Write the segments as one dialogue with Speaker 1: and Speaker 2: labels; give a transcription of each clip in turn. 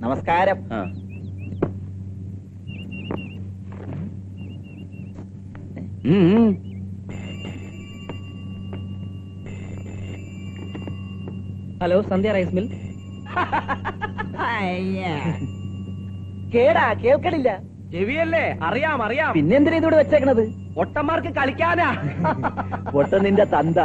Speaker 1: നമസ്കാരം.
Speaker 2: ഹലോ, സന്ധ്യ rice mill.
Speaker 1: കേടാ, കേൾക്കണില്ല.
Speaker 2: ചെവിയല്ലേ? അറിയാം അറിയാം.
Speaker 1: പിന്നെന്തിനാ ഇതോടെ വെച്ചേക്കണത്?
Speaker 2: ഒട്ടന്മാർക്ക് കളിക്കാനാ.
Speaker 1: പൊട്ട നിന്റെ തന്ത.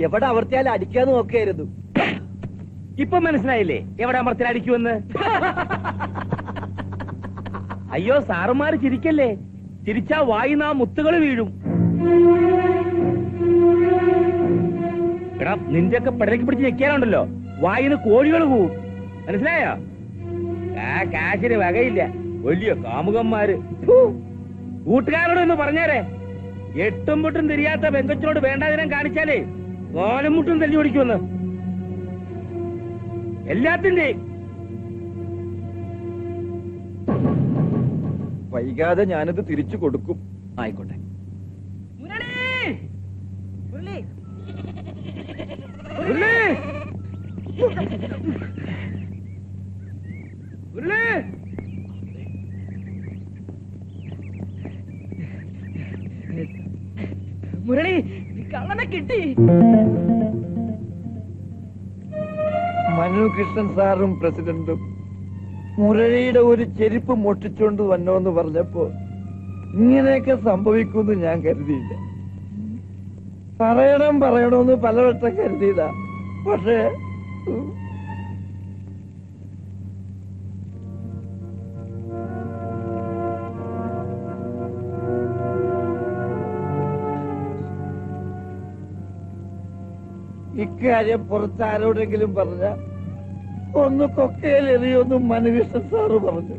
Speaker 1: എവിടെ അമർത്തിയാലും അടിക്കാന്ന് നോക്കിയായിരുന്നു.
Speaker 2: ഇപ്പൊ മനസ്സിലായില്ലേ എവിടെ അമർത്തിൽ അടിക്കുമെന്ന്? അയ്യോ സാറുമാര് ചിരിക്കല്ലേ, ചിരിച്ചാ വായിന്നാ മുത്തുകൾ വീഴും. എടാ നിന്റെയൊക്കെ പെടലേക്ക് പിടിച്ച് ഞെക്കിയാലുണ്ടല്ലോ വായിന്ന് കോഴികൾ പോവും. മനസ്സിലായോ? കാശിന് വകയില്ല, വലിയ കാമുകന്മാര്. കൂട്ടുകാരോട് ഒന്ന് പറഞ്ഞേരെ, എട്ടും മുട്ടും തിരിയാത്ത പെങ്കൊച്ചിനോട് വേണ്ടാതിനം കാണിച്ചാലേ കോലും മുട്ടും തെല്ലി ഓടിക്കുമെന്ന്. എല്ലാത്തിന്റെ
Speaker 1: വൈകാതെ ഞാനിത് തിരിച്ചു കൊടുക്കും.
Speaker 2: ആയിക്കോട്ടെ.
Speaker 3: മുരളി, കള്ളനെ കിട്ടി.
Speaker 1: മനു കൃഷ്ണൻ സാറും പ്രസിഡന്റും മുരളിയുടെ ഒരു ചെരുപ്പ് മോഷ്ടിച്ചുകൊണ്ട് വന്നോന്ന് പറഞ്ഞപ്പോ ഇങ്ങനെയൊക്കെ സംഭവിക്കുമെന്ന് ഞാൻ കരുതിയില്ല. പറയണമെന്ന് പലവട്ടം കരുതിയതാ. പക്ഷേ ഇക്കാര്യം പുറത്താരോടെങ്കിലും പറഞ്ഞ ഒന്ന് കൊക്കയിലെറിയൊന്നും മനുകൃഷ്ണൻ സാറ് പറഞ്ഞു.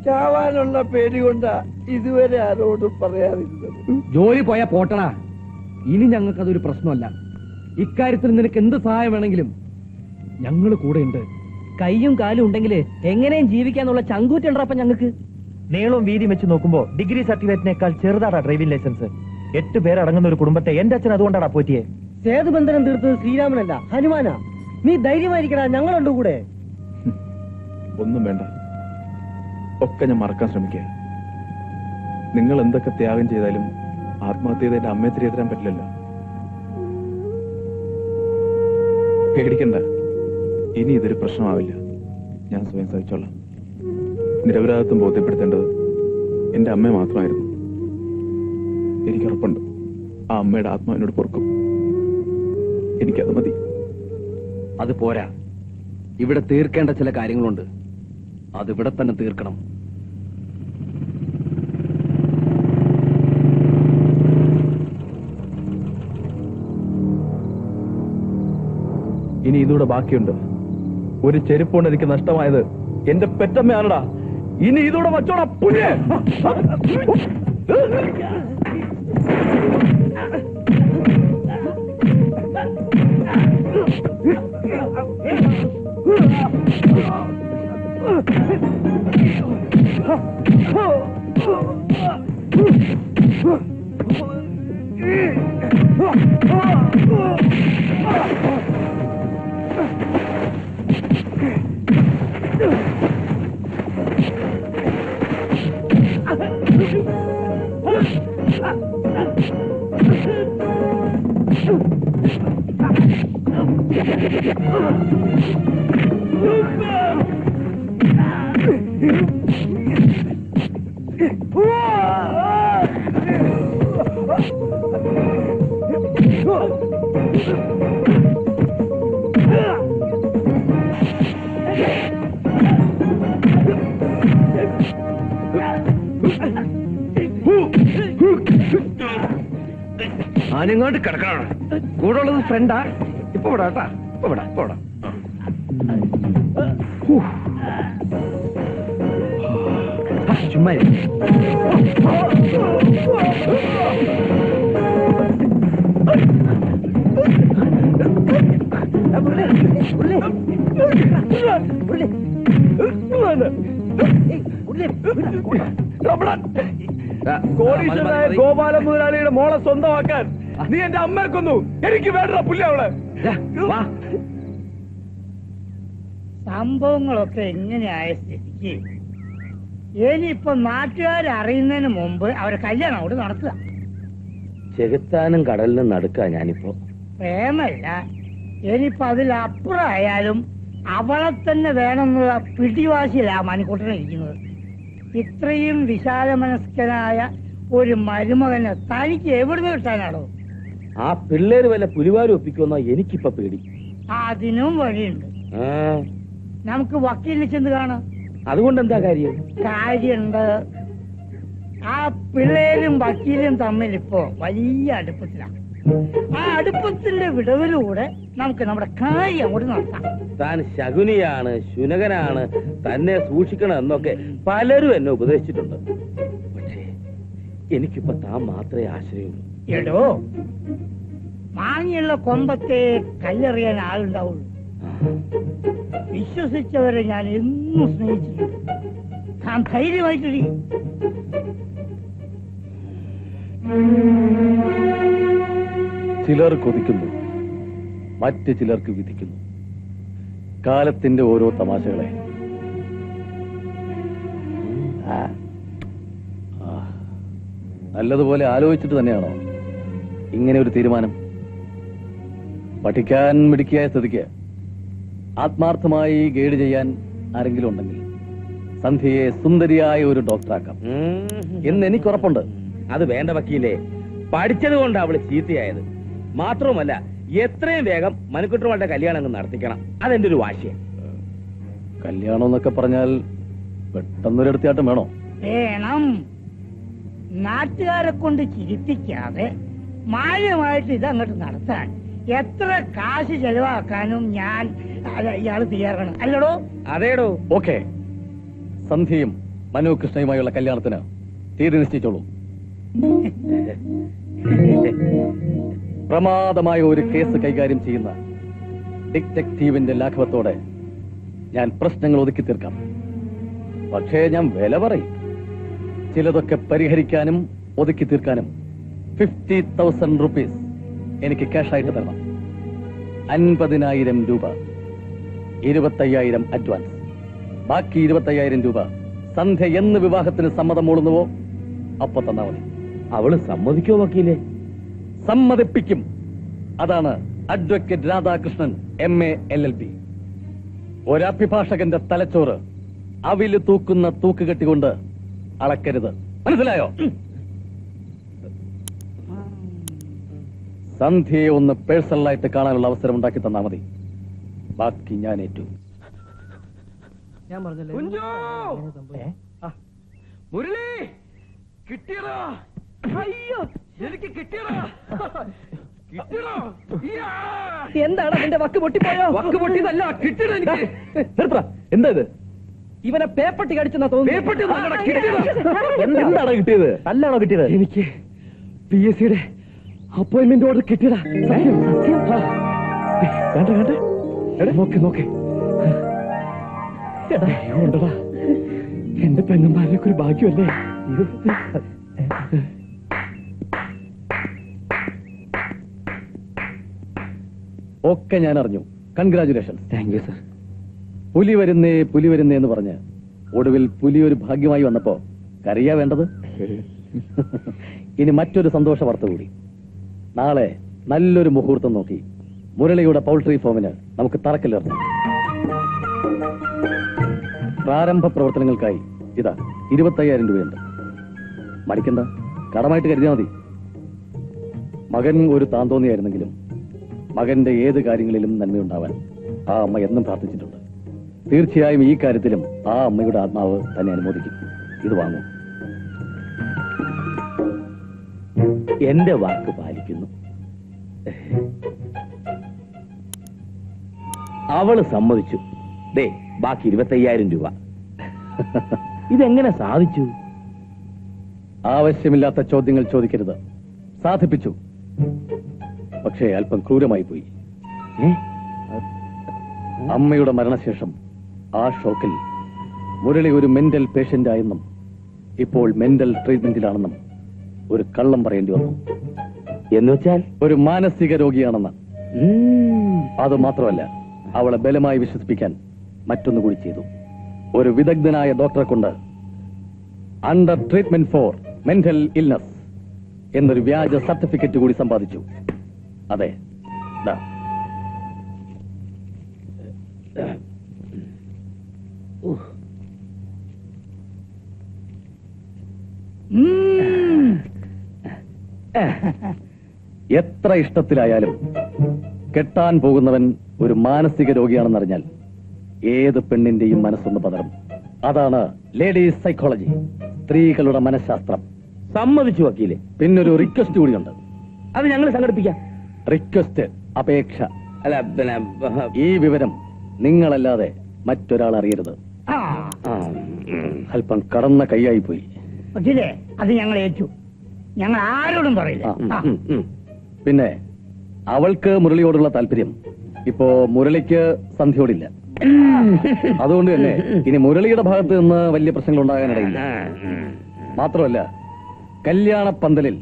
Speaker 1: ചാവാനുള്ള പേടി കൊണ്ടാ ഇതുവരെ ആരോടും പറയാതിരുന്നത്.
Speaker 2: ജോലി പോയാ പോട്ടടാ, ഇനി ഞങ്ങൾക്കതൊരു പ്രശ്നമല്ല. ഇക്കാര്യത്തിൽ നിനക്ക് എന്ത് സഹായം വേണമെങ്കിലും ഞങ്ങൾ കൂടെ ഉണ്ട്. കൈയും കാലും ഉണ്ടെങ്കിൽ എങ്ങനെയും ജീവിക്കാന്നുള്ള ചങ്കൂറ്റുണ്ടപ്പ ഞങ്ങൾക്ക്.
Speaker 4: നീളവും വീതി വെച്ച് നോക്കുമ്പോ ഡിഗ്രി സർട്ടിഫിക്കറ്റിനേക്കാൾ ചെറുതാടാ ഡ്രൈവിംഗ് ലൈസൻസ്. 8 പേരടങ്ങുന്ന ഒരു കുടുംബത്തെ എന്റെ അച്ഛൻ അതുകൊണ്ടാടാ പോറ്റിയെ.
Speaker 2: സേതുബന്ധനം തീർത്തത് ശ്രീരാമനല്ല, ഹനുമാനാ. നീ ധൈര്യമായിരിക്കടാ, ഞങ്ങളുണ്ട് കൂടെ.
Speaker 5: ഒന്നും വേണ്ട, ഒക്കെ ഞാൻ മറക്കാൻ ശ്രമിക്കുക. നിങ്ങൾ എന്തൊക്കെ ത്യാഗം ചെയ്താലും ആത്മഹത്യ ചെയ്ത് എന്റെ അമ്മയെ തിരികെ തരാൻ പറ്റില്ലല്ലോ. പേടിക്കണ്ട, ഇനി ഇതൊരു പ്രശ്നമാവില്ല. ഞാൻ സ്വയം സഹിച്ചോളാം. നിരപരാധിത്വം ബോധ്യപ്പെടുത്തേണ്ടത് എന്റെ അമ്മയെ മാത്രമായിരുന്നു. എനിക്കുറപ്പുണ്ട് ആ അമ്മയുടെ ആത്മാവിനോട് പൊറുക്കും. എനിക്കത് മതി.
Speaker 2: അത് പോരാ, ഇവിടെ തീർക്കേണ്ട ചില കാര്യങ്ങളുണ്ട്. അതിവിടെ തന്നെ തീർക്കണം.
Speaker 5: ഇനി ഇതൂടെ ബാക്കിയുണ്ട്. ഒരു ചെരുപ്പുകൊണ്ട് എനിക്ക് നഷ്ടമായത് എന്റെ പെറ്റമ്മയാണടാ. ഇനി ഇതൂടെ വച്ചോടാ പുല്ലേ.
Speaker 2: ഞാനിങ്ങോട്ട് കിടക്കണം. കൂടെ ഉള്ളത് ഫ്രണ്ടാ. ഇപ്പൊ വിടാട്ടാ, ഇപ്പൊ വിടാ, ഇപ്പൊ വിടാം. ചുമ്മാ
Speaker 1: കോടീശ്വരനായ ഗോപാല മുതലാളിയുടെ മോളെ സ്വന്തമാക്കാൻ നീ എന്റെ അമ്മയെ കൊന്നു. എനിക്ക് വേണ്ട പുല്ല് അവളെ.
Speaker 3: സംഭവങ്ങളൊക്കെ എങ്ങനെയായ സ്ഥിതിക്ക് ഇനിയിപ്പോ നാട്ടുകാരറിയുന്നതിന് മുമ്പ് അവരെ കല്യാണം അവിടെ നടത്തുക.
Speaker 2: ചെകുത്താനും കടലിനും നടുക്കാ ഞാനിപ്പോ.
Speaker 3: പ്രേമല്ല, ഇനിയിപ്പോ അതിലപ്പുറമായാലും അവളെ തന്നെ വേണമെന്നുള്ള പിടിവാശിയിലാ മണിക്കൂട്ടനെ ഇരിക്കുന്നത്. ഇത്രയും വിശാല മനസ്കനായ ഒരു മരുമകനെ തനിക്ക് എവിടുന്ന് കിട്ടാനാണോ?
Speaker 2: ആ പിള്ളേര് വല്ല പുലിവാരും ഒപ്പിക്കുമെന്നോ എനിക്കിപ്പോ പേടി.
Speaker 3: അതിനും വഴിയുണ്ട്. നമുക്ക് വക്കീലിനെ ചെന്ന് കാണാം.
Speaker 2: അതുകൊണ്ട് എന്താ കാര്യം?
Speaker 3: കാര്യമുണ്ട്. ആ പിള്ളേരും വക്കീലും തമ്മിൽ ഇപ്പോ വലിയ അടുപ്പത്തിലാണ്. ആ അടുപ്പത്തിന്റെ വിടവിലൂടെ നമുക്ക് നമ്മുടെ കാര്യം അങ്ങോട്ട് നടത്താം.
Speaker 2: താൻ ശകുനിയാണ്, ശുനകനാണ്, തന്നെ സൂക്ഷിക്കണം എന്നൊക്കെ പലരും എന്നെ ഉപദേശിച്ചിട്ടുണ്ട്. പക്ഷേ എനിക്കിപ്പോ താൻ മാത്രമേ ആശ്രയമുള്ളൂ.
Speaker 3: എടോ, മാങ്ങിയുള്ള കൊമ്പത്തെ കല്ലെറിയാൻ ആളുണ്ടാവുള്ളൂ. വിശ്വസിച്ചവരെ ഞാൻ എന്നും സ്നേഹിച്ചിട്ടുണ്ട്. താൻ ധൈര്യമായിട്ടിരി.
Speaker 6: ചിലർ കൊതിക്കുന്നു, മറ്റ് ചിലർക്ക് വിധിക്കുന്നു. കാലത്തിന്റെ ഓരോ തമാശകളെ. നല്ലതുപോലെ ആലോചിച്ചിട്ട് തന്നെയാണോ ഇങ്ങനെ ഒരു തീരുമാനം? പഠിക്കാൻ മിടുക്കിയായ സ്ഥിതിക്ക് ആത്മാർത്ഥമായി ഗൈഡ് ചെയ്യാൻ ആരെങ്കിലും ഉണ്ടെങ്കിൽ സന്ധ്യയെ സുന്ദരിയായ ഒരു ഡോക്ടറാക്കാം എന്ന് എനിക്ക് ഉറപ്പുണ്ട്.
Speaker 2: അത് വേണ്ട വക്കീലേ, പഠിച്ചത് കൊണ്ട് അവള് ചീത്തയായത്. മാത്രവുമല്ല, എത്രയും വേഗം മനുക്കുട്ടറുടെ കല്യാണം അങ്ങ് നടത്തിക്കണം. അതെന്റെ ഒരു വാശിയാണ്.
Speaker 6: കല്യാണം എന്നൊക്കെ പറഞ്ഞാൽ പെട്ടെന്നൊരെടുത്തിയാട്ടം വേണോ?
Speaker 3: വേണം. നാട്ടുകാരെ കൊണ്ട് ചിരിപ്പിക്കാതെ മാന്യമായിട്ട് ഇതങ്ങോട്ട് നടത്താൻ എത്ര കാശ് ചെലവാക്കാനും ഞാൻ ഇയാള് തയ്യാറാണ്. അല്ലടോ?
Speaker 2: അതേടോ.
Speaker 6: ഓക്കെ, സന്ധ്യയും മനു കൃഷ്ണയുമായുള്ള കല്യാണത്തിന് തീയതി നിശ്ചയിച്ചോളൂ. പ്രമാദമായ ഒരു കേസ് കൈകാര്യം ചെയ്യുന്ന ഡിറ്റക്റ്റീവിന്റെ ലാഘവത്തോടെ ഞാൻ പ്രശ്നങ്ങൾ ഒതുക്കി തീർക്കാം. പക്ഷേ ഞാൻ വില പറയും. ചിലതൊക്കെ പരിഹരിക്കാനും ഒതുക്കി തീർക്കാനും 50,000 rupees എനിക്ക് ക്യാഷായിട്ട് തരണം. 50,000 രൂപ 25,000 അഡ്വാൻസ്. ബാക്കി 25,000 രൂപ സന്ധ്യ എന്ന് വിവാഹത്തിന് സമ്മതം മൂളുന്നുവോ അപ്പൊ തന്നാ മതി.
Speaker 2: അവള് സമ്മതിക്കോ വക്കീലേ?
Speaker 6: സമ്മതിപ്പിക്കും. അതാണ് അഡ്വക്കേറ്റ് രാധാകൃഷ്ണൻ MA LLB. ഒരഭിഭാഷകന്റെ തലച്ചോറ് അവില് തൂക്കുന്ന തൂക്കുകെട്ടികൊണ്ട് അളക്കരുത്. മനസ്സിലായോ? സന്ധ്യയെ ഒന്ന് പേഴ്സണലായിട്ട് കാണാനുള്ള അവസരം ഉണ്ടാക്കി തന്നാ മതി. ബാക്കി ഞാൻ ഏറ്റു.
Speaker 1: മുരളി, കിട്ടിയടാ. അയ്യോ, എനിക്ക് കിട്ടിയടാ.
Speaker 3: എന്താണ് അതിന്റെ വക്ക് പൊട്ടിപ്പോയോ?
Speaker 1: വക്ക് പൊട്ടിയതല്ല, കിട്ടിയടാ എനിക്ക്.
Speaker 6: എന്താ ഇത്?
Speaker 3: ഇവനെ പേപ്പട്ടി കടിച്ചെന്നാ തോന്നുന്നു.
Speaker 6: എന്താണ് കിട്ടിയത്? നല്ലാണോ കിട്ടിയത്?
Speaker 1: എനിക്ക് PSCയുടെ അപ്പോയിന്റ്മെന്റ് ഓർഡർ കിട്ടിയടാ. നോക്കെ ഉണ്ടടാ. എന്റെ പെങ്ങന്മാരിലൊക്കെ ഒരു ഭാഗ്യമല്ലേ?
Speaker 6: ഒക്കെ ഞാൻ അറിഞ്ഞു. കൺഗ്രാചുലേഷൻ.
Speaker 1: Thank you sir.
Speaker 6: പുലി വരുന്നേ എന്ന് പറഞ്ഞ് ഒടുവിൽ പുലി ഒരു ഭാഗ്യമായി വന്നപ്പോ കറിയാ വേണ്ടത്. ഇനി മറ്റൊരു സന്തോഷ വാർത്ത കൂടി. നാളെ നല്ലൊരു മുഹൂർത്തം നോക്കി മുരളിയുടെ പൗൾട്രി ഫോമിന് നമുക്ക് തറക്കല്ലിറങ്ങാം. പ്രാരംഭ പ്രവർത്തനങ്ങൾക്കായി ഇതാ 25,000 രൂപയുണ്ട്. മടിക്കണ്ട, കടമായിട്ട് കരുതിയാൽ മതി. മകൻ ഒരു താന്തോന്നിയായിരുന്നെങ്കിലും മകന്റെ ഏത് കാര്യങ്ങളിലും നന്മയുണ്ടാവാൻ ആ അമ്മ എന്നും പ്രാർത്ഥിച്ചിട്ടുണ്ട്. തീർച്ചയായും ഈ കാര്യത്തിലും ആ അമ്മയുടെ ആത്മാവ് തന്നെ അനുമോദിക്കും. ഇത് വാങ്ങൂ.
Speaker 2: എന്റെ വാക്ക് പാലിക്കുന്നു. അവള് സമ്മതിച്ചു. ദേ, ബാക്കി 25,000 രൂപ. ഇതെങ്ങനെ സാധിച്ചു?
Speaker 6: ആവശ്യമില്ലാത്ത ചോദ്യങ്ങൾ ചോദിക്കരുത്. സാധിപ്പിച്ചു. പക്ഷേ അല്പം ക്രൂരമായി പോയി. അമ്മയുടെ മരണശേഷം ആ ഷോക്കിൽ മുരളി ഒരു മെന്റൽ പേഷ്യന്റ് ആയെന്നും ഇപ്പോൾ മെന്റൽ ട്രീറ്റ്മെന്റിലാണെന്നും ഒരു കള്ളം പറയേണ്ടി വന്നു.
Speaker 2: എന്ന് വെച്ചാൽ
Speaker 6: ഒരു മാനസിക രോഗിയാണെന്ന്. അത് മാത്രമല്ല, അവളെ ബലമായി വിശ്വസിപ്പിക്കാൻ മറ്റൊന്നുകൂടി ചെയ്തു. ഒരു വിദഗ്ധനായ ഡോക്ടറെ കൊണ്ട് under treatment four mental illness എന്നൊരു വ്യാജ സർട്ടിഫിക്കറ്റ് കൂടി സമ്പാദിച്ചു. അതെ, ദാ. എത്ര ഇഷ്ടത്തിലായാലും കെട്ടാൻ പോകുന്നവൻ ഒരു മാനസിക രോഗിയാണെന്നറിഞ്ഞാൽ ഏത് പെണ്ണിന്റെയും മനസ്സൊന്ന് പതറും. അതാണ് ലേഡീസ് സൈക്കോളജി, സ്ത്രീകളുടെ മനഃശാസ്ത്രം.
Speaker 2: സമ്മതിച്ചു വക്കീലെ.
Speaker 6: പിന്നൊരു റിക്വസ്റ്റ് കൂടിയുണ്ട്.
Speaker 2: അത് ഞങ്ങൾ സംഘടിപ്പിക്കാം.
Speaker 6: റിക്വസ്റ്റ്, അപേക്ഷ.
Speaker 2: അല്ല പിന്നെ
Speaker 6: ഈ വിവരം നിങ്ങളല്ലാതെ മറ്റൊരാൾ അറിയരുത്.
Speaker 3: ആ
Speaker 6: അല്പം കടന്ന കൈയായി പോയി.
Speaker 3: വക്കീലേ, അത് ഞങ്ങൾ ഏറ്റു. ഞങ്ങൾ ആരോടും പറയില്ല. ആ.
Speaker 6: പിന്നെ അവൾക്ക് മുരളിയോടുള്ള താല്പര്യം ഇപ്പോ മുരളിക്ക് സന്ധ്യയോടില്ല. അതുകൊണ്ട് തന്നെ ഇനി മുരളിയുടെ ഭാഗത്ത് നിന്ന് വലിയ പ്രശ്നങ്ങൾ ഉണ്ടാകാനിടയില്ല. മാത്രമല്ല, കല്യാണ പന്തലിൽ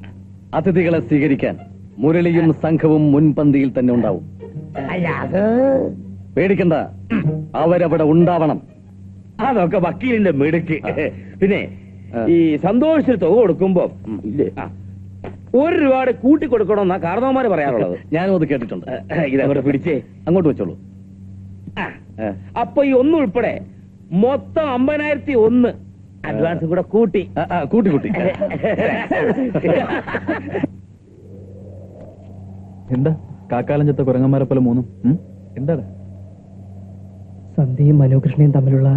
Speaker 6: അതിഥികളെ സ്വീകരിക്കാൻ മുരളിയും സംഘവും മുൻപന്തിയിൽ തന്നെ ഉണ്ടാവും.
Speaker 3: അല്ല, അത്
Speaker 6: പേടിക്കണ്ട, അവരവിടെ ഉണ്ടാവണം.
Speaker 2: അതൊക്കെ വക്കീലിന്റെ മിടുക്ക്. പിന്നെ ഈ സന്തോഷത്തിൽ തുക കൊടുക്കുമ്പോ ഇല്ലേ, ഒരു രൂപ കൂട്ടി കൊടുക്കണമെന്നാ കാരണവന്മാര് പറയാറുള്ളത്.
Speaker 6: ഞാനും അത് കേട്ടിട്ടുണ്ട്.
Speaker 2: ഇതങ്ങോട്ട് പിടിച്ചേ,
Speaker 6: അങ്ങോട്ട് വെച്ചോളൂ.
Speaker 2: അപ്പൊ ഈ ഒന്നും ഉൾപ്പെടെ മൊത്തം 50,001 അഡ്വാൻസ് കൂടെ കൂട്ടി.
Speaker 6: കൂട്ടി കൂട്ടി.
Speaker 5: എന്താ കാക്കാലഞ്ചത്തെ കുരങ്ങന്മാരെ പോലെ മൂന്നും? എന്താണ്?
Speaker 7: സന്ധ്യയും മനോകൃഷ്ണയും തമ്മിലുള്ള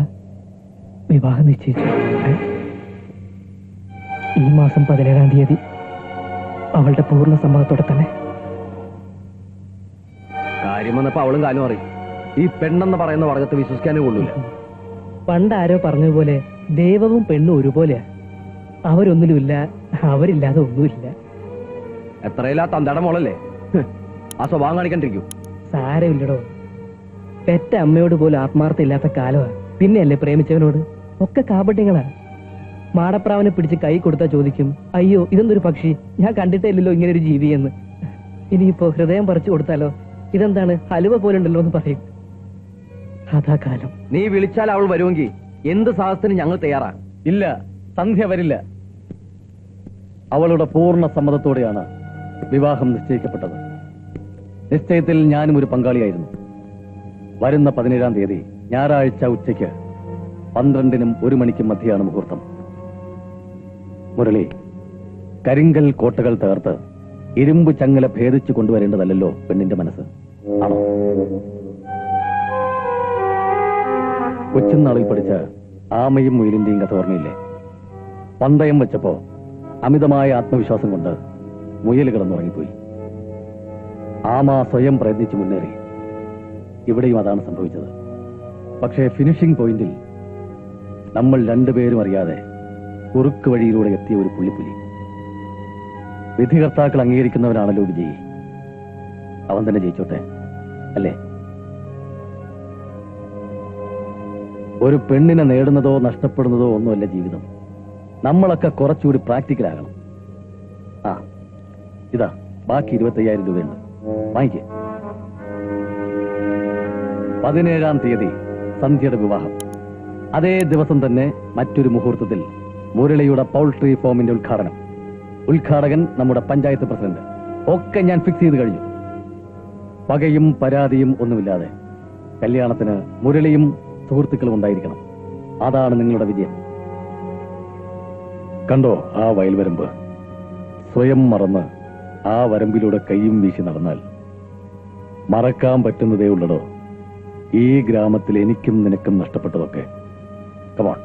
Speaker 7: വിവാഹം നിശ്ചയിച്ചു. ഈ മാസം 17-ാം തീയതി അവളുടെ പൂർണ്ണ സമ്മതത്തോടെ തന്നെ.
Speaker 6: കാര്യം വന്നപ്പോ അവളും കാലം അറിയും. ഈ പെണ്ണെന്ന് പറയുന്ന വർഗത്തെ വിശ്വസിക്കാനേ കൊള്ളൂല.
Speaker 7: പണ്ടാരോ പറഞ്ഞതുപോലെ ദൈവവും പെണ്ണും ഒരുപോലെയാ. അവരൊന്നിലുമില്ല, അവരില്ലാതെ ഒന്നുമില്ല.
Speaker 6: എത്രയില്ലാ തന്തയുടെ മോളല്ലേ, ആ സ്വഭാവം കാണിക്കണ്ടിരിക്കൂ.
Speaker 7: സാരമില്ലടോ, പെറ്റ അമ്മയോട് പോലും ആത്മാർത്ഥ ഇല്ലാത്ത കാലമാ. പിന്നെയല്ലേ പ്രേമിച്ചവനോട്? ഒക്കെ കാപട്യങ്ങളാ. മാടപ്രാവനെ പിടിച്ച് കൈ കൊടുത്താ ചോദിക്കും, അയ്യോ ഇതെന്തൊരു പക്ഷി, ഞാൻ കണ്ടിട്ടേ ഇല്ലല്ലോ ഇങ്ങനെ ഒരു ജീവിയെന്ന്. ഇനിയിപ്പോ ഹൃദയം പറിച്ചു കൊടുത്താലോ, ഇതെന്താണ് ഹലുവ പോലുണ്ടല്ലോ എന്ന് പറയും. അതാ കാലം.
Speaker 6: നീ വിളിച്ചാൽ അവൾ വരുമെങ്കിൽ എന്ത് സാഹസത്തിന് ഞങ്ങൾ തയ്യാറാ. ഇല്ല, സന്ധ്യ വരില്ല. അവളുടെ പൂർണ്ണ സമ്മതത്തോടെയാണ് വിവാഹം നിശ്ചയിക്കപ്പെട്ടത്. നിശ്ചയത്തിൽ ഞാനും ഒരു പങ്കാളിയായിരുന്നു. വരുന്ന 17-ാം തീയതി ഞായറാഴ്ച ഉച്ചയ്ക്ക് 12-നും 1 മണിക്കും മധ്യയാണ് മുഹൂർത്തം. മുരളി, കരിങ്കൽ കോട്ടകൾ തകർത്ത് ഇരുമ്പ് ചങ്ങല ഭേദിച്ചു കൊണ്ടുവരേണ്ടതല്ലോ പെണ്ണിന്റെ മനസ്സ്, ആണോ? കൊച്ചുനാളിൽ പഠിച്ച ആമയും മുയലിന്റെയും കഥ ഓർമ്മയില്ലേ? പന്തയം വെച്ചപ്പോ അമിതമായ ആത്മവിശ്വാസം കൊണ്ട് മുയൽ കിടന്നുറങ്ങിപ്പോയി. ആമ സ്വയം പ്രയത്നിച്ച് മുന്നേറി. ഇവിടെയും അതാണ് സംഭവിച്ചത്. പക്ഷേ ഫിനിഷിംഗ് പോയിന്റിൽ നമ്മൾ രണ്ടുപേരും അറിയാതെ കുറുക്ക് വഴിയിലൂടെ എത്തിയ ഒരു പുള്ളിപ്പുലി. വിധികർത്താക്കൾ അംഗീകരിക്കുന്നവനാണല്ലോ വിജയി. അവൻ തന്നെ ജയിച്ചോട്ടെ, അല്ലേ? ഒരു പെണ്ണിനെ നേടുന്നതോ നഷ്ടപ്പെടുന്നതോ ഒന്നുമല്ല ജീവിതം. നമ്മളൊക്കെ കുറച്ചുകൂടി പ്രാക്ടിക്കലാകണം. ആ, ഇതാ ബാക്കി 25,000 രൂപയുണ്ട്, വാങ്ങിക്കേ. 17-ാം തീയതി സന്ധ്യയുടെ വിവാഹം. അതേ ദിവസം തന്നെ മറ്റൊരു മുഹൂർത്തത്തിൽ മുരളിയുടെ പൗൾട്രി ഫോമിന്റെ ഉദ്ഘാടനം. ഉദ്ഘാടകൻ നമ്മുടെ പഞ്ചായത്ത് പ്രസിഡന്റ്. ഒക്കെ ഞാൻ ഫിക്സ് ചെയ്ത് കഴിഞ്ഞു. പകയും പരാതിയും ഒന്നുമില്ലാതെ കല്യാണത്തിന് മുരളിയും സുഹൃത്തുക്കളും ഉണ്ടായിരിക്കണം. അതാണ് നിങ്ങളുടെ വിജയം. കണ്ടോ ആ വയൽവരമ്പ്? സ്വയം മറന്ന് ആ വരമ്പിലൂടെ കൈയും വീശി നടന്നാൽ മറക്കാൻ പറ്റുന്നതേ ഉള്ളടോ ഈ ഗ്രാമത്തിൽ എനിക്കും നിനക്കും നഷ്ടപ്പെട്ടതൊക്കെ. കമോൺ.